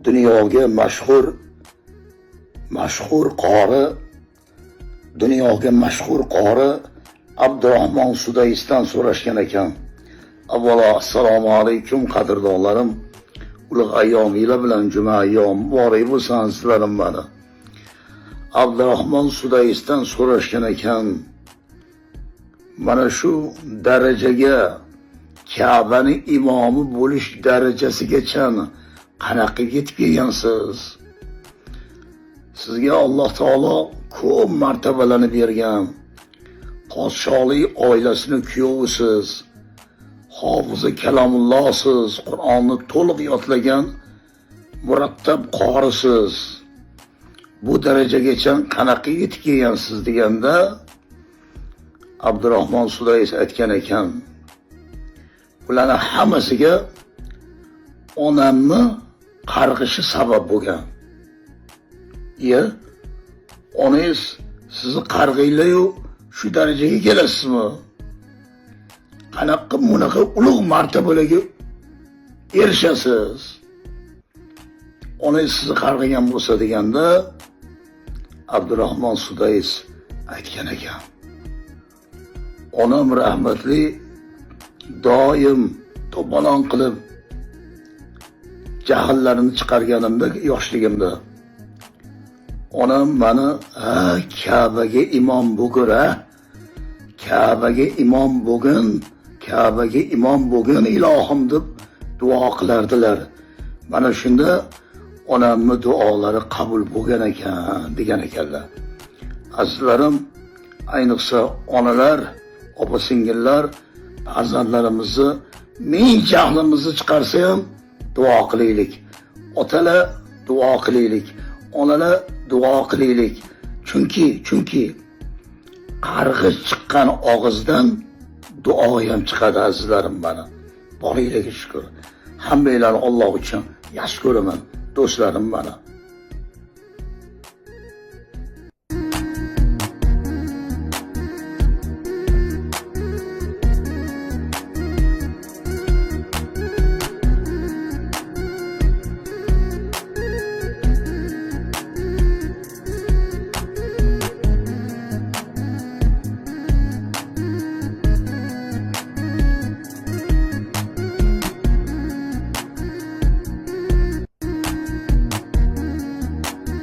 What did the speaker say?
dunyoga mashhur qori Abdurahmon Sudaysdan so'rashgan ekan. Avvalo assalomu alaykum qadrdonlarim. Ulug' ayyominglar bilan juma ayyom muborak bo'lsin sizlarim mana. Abdurahmon Sudaysdan so'rashgan ekan. Mana shu darajaga Ka'baning imomi bo'lish darajasigacha qanaqa yetib kelgansiz? Sizga Alloh taolo ko'p martabalarni bergan. Podshohlik oilasining kuyovisiz. Hofizi kalamullohsiz, Qur'onni to'liq yodlagan murattab qorisiz. Bu darajagacha qanaqa yetib kelgansiz deganda Abdurahmon Sudays aytgan ekan. Bularning hammasiga onamni qarg'ishi sabab bo'lgan. Onangiz sizni qarg'iylar-yu shu darajaga kelasizmi? Qanaqa bunaqa ulug' martabalarga erishasiz? Onangiz sizni qarg'igan bo'lsa deganda Abdurahmon Sudays aytgan ekan. Onam rahmatli doim to'polon qilib jahillarimni chiqarganimda yoshligimda onam meni Ka'baga imom bo'lgur, Ka'baga imom bo'lgin ilohim deb duo qilardilar. Mana shunda onamning duolari qabul bo'lgan ekan degan ekanlar. Azizlarim, ayniqsa onalar, opa-singillar farzandlarimizni ming jahlimizni chiqarsa ham duo qilaylik. Otalar duo qilaylik. Onalar duo qilaylik. Chunki qarg'ish chiqqan og'izdan duo ham chiqadi azizlarim mana. Boringlarga shukr. Hammanglarni Alloh uchun yaxshi ko'raman, do'stlarim mana.